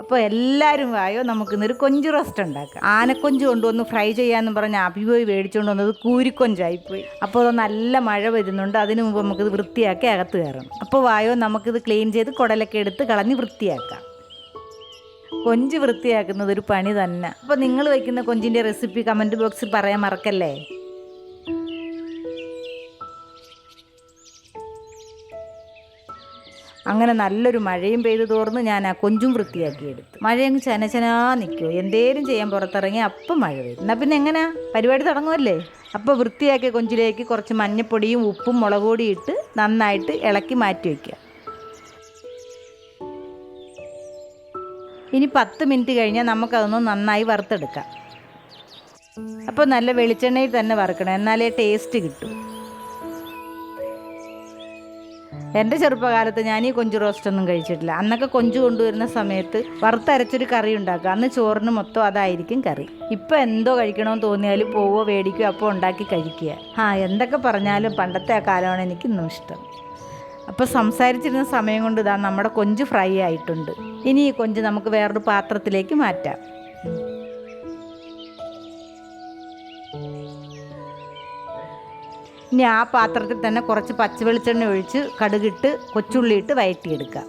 അപ്പോൾ എല്ലാവരും വായോ നമുക്കിന്നൊരു കൊഞ്ച് റോസ്റ്റ് ഉണ്ടാക്കാം. ആനക്കൊഞ്ച് കൊണ്ടുവന്ന് ഫ്രൈ ചെയ്യാമെന്ന് പറഞ്ഞ് അഭിപോയി മേടിച്ചുകൊണ്ട് വന്നത് കൂരിക്കൊഞ്ചായിപ്പോയി. അപ്പോൾ അത് നല്ല മഴ വരുന്നുണ്ട്. അതിന് മുമ്പ് നമുക്കിത് വൃത്തിയാക്കി അകത്ത് കയറണം. അപ്പോൾ വായോ നമുക്കിത് ക്ലീൻ ചെയ്ത് കുടലൊക്കെ എടുത്ത് കളഞ്ഞ് വൃത്തിയാക്കാം. കൊഞ്ച് വൃത്തിയാക്കുന്നത് ഒരു പണി തന്നെ. അപ്പോൾ നിങ്ങൾ വയ്ക്കുന്ന കൊഞ്ചിൻ്റെ റെസിപ്പി കമൻറ്റ് ബോക്സിൽ പറയാൻ മറക്കല്ലേ. അങ്ങനെ നല്ലൊരു മഴയും പെയ്ത് തോർന്ന് ഞാൻ ആ കൊഞ്ചും വൃത്തിയാക്കിയെടുത്തു. മഴയങ്ങ് ചനചനാ നിൽക്കുമോ, എന്തേലും ചെയ്യാൻ പുറത്തിറങ്ങി അപ്പം മഴ പെയ്തു. എന്നാൽ പിന്നെ എങ്ങനെയാ പരിപാടി തുടങ്ങുമല്ലേ. അപ്പോൾ വൃത്തിയാക്കിയ കൊഞ്ചിലേക്ക് കുറച്ച് മഞ്ഞപ്പൊടിയും ഉപ്പും മുളക് പൊടിയും ഇട്ട് നന്നായിട്ട് ഇളക്കി മാറ്റി വയ്ക്കുക. ഇനി 10 മിനിറ്റ് കഴിഞ്ഞാൽ നമുക്കതൊന്ന് നന്നായി വറുത്തെടുക്കാം. അപ്പോൾ നല്ല വെളിച്ചെണ്ണയിൽ തന്നെ വറുക്കണം, എന്നാലേ ടേസ്റ്റ് കിട്ടും. എൻ്റെ ചെറുപ്പകാലത്ത് ഞാൻ ഈ കൊഞ്ച് റോസ്റ്റൊന്നും കഴിച്ചിട്ടില്ല. അന്നൊക്കെ കൊഞ്ച് കൊണ്ടുവരുന്ന സമയത്ത് വറുത്തരച്ചൊരു കറി ഉണ്ടാക്കുക. അന്ന് ചോറിന് മൊത്തം അതായിരിക്കും കറി. ഇപ്പം എന്തോ കഴിക്കണമെന്ന് തോന്നിയാലും പോവോ മേടിക്കുകയോ അപ്പോൾ ഉണ്ടാക്കി കഴിക്കുക. എന്തൊക്കെ പറഞ്ഞാലും പണ്ടത്തെ ആ കാലമാണ് എനിക്കിന്നും ഇഷ്ടം. അപ്പോൾ സംസാരിച്ചിരുന്ന സമയം കൊണ്ട് ഇതാ നമ്മുടെ കൊഞ്ച് ഫ്രൈ ആയിട്ടുണ്ട്. ഇനി ഈ കൊഞ്ച് നമുക്ക് വേറൊരു പാത്രത്തിലേക്ക് മാറ്റാം. ഇനി ആ പാത്രത്തിൽ തന്നെ കുറച്ച് പച്ചവെളിച്ചെണ്ണ ഒഴിച്ച് കടുകിട്ട് കൊച്ചുള്ളിയിട്ട് വഴറ്റിയെടുക്കുക.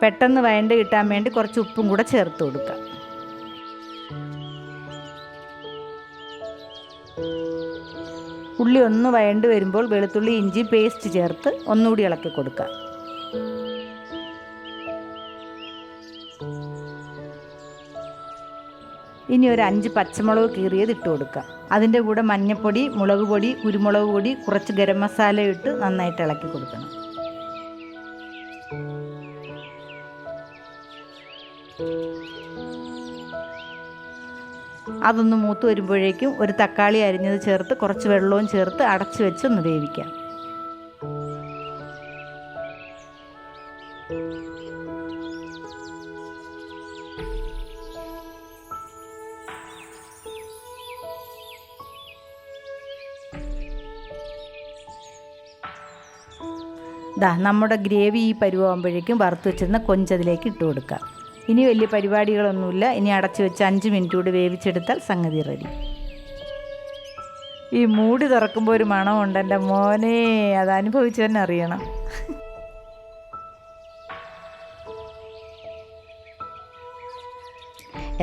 പെട്ടെന്ന് വഴണ്ട് കിട്ടാൻ വേണ്ടി കുറച്ച് ഉപ്പും കൂടെ ചേർത്ത് കൊടുക്കുക. ഉള്ളി ഒന്ന് വഴണ്ട് വരുമ്പോൾ വെളുത്തുള്ളി ഇഞ്ചി പേസ്റ്റ് ചേർത്ത് ഒന്നുകൂടി ഇളക്കി കൊടുക്കുക. ഇനി ഒരു 5 പച്ചമുളക് കീറിയത് ഇട്ട് കൊടുക്കുക. അതിൻ്റെ കൂടെ മഞ്ഞൾപ്പൊടി, മുളക് പൊടി, കുരുമുളക് പൊടി, കുറച്ച് ഗരം മസാല ഇട്ട് നന്നായിട്ട് ഇളക്കി കൊടുക്കണം. അതൊന്ന് മൂത്ത് വരുമ്പോഴേക്കും ഒരു തക്കാളി അരിഞ്ഞത് ചേർത്ത് കുറച്ച് വെള്ളവും ചേർത്ത് അടച്ചു വെച്ച് ഒന്ന് വേവിക്കാം. നമ്മുടെ ഗ്രേവി ഈ പരുവാകുമ്പോഴേക്കും വറുത്ത് വെച്ചിരുന്ന കൊഞ്ചതിലേക്ക് ഇട്ട് കൊടുക്കാം. ഇനി വലിയ പരിപാടികളൊന്നുമില്ല. ഇനി അടച്ചു വെച്ച് 5 മിനിറ്റ് കൂടി വേവിച്ചെടുത്താൽ സംഗതി റെഡി. ഈ മൂടി തുറക്കുമ്പോൾ ഒരു മണമുണ്ട് എൻ്റെ മോനെ, അത് അനുഭവിച്ചു തന്നെ അറിയണം.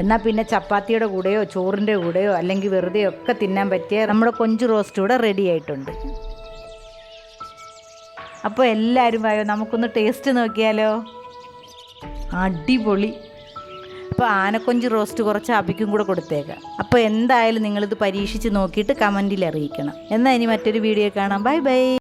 എന്നാൽ പിന്നെ ചപ്പാത്തിയുടെ കൂടെയോ ചോറിൻ്റെ കൂടെയോ അല്ലെങ്കിൽ വെറുതെ ഒക്കെ തിന്നാൻ പറ്റിയ നമ്മുടെ കൊഞ്ച് റോസ്റ്റ് കൂടെ റെഡി ആയിട്ടുണ്ട്. അപ്പോൾ എല്ലാവരും വായോ നമുക്കൊന്ന് ടേസ്റ്റ് നോക്കിയാലോ. അടിപൊളി. അപ്പോൾ ആനക്കൊഞ്ച് റോസ്റ്റ് കുറച്ച് അബിക്കും കൂടെ കൊടുത്തേക്കാം. അപ്പോൾ എന്തായാലും നിങ്ങളിത് പരീക്ഷിച്ച് നോക്കിയിട്ട് കമൻറ്റിൽ അറിയിക്കണം. എന്നാൽ ഇനി മറ്റൊരു വീഡിയോ കാണാം. Bye bye.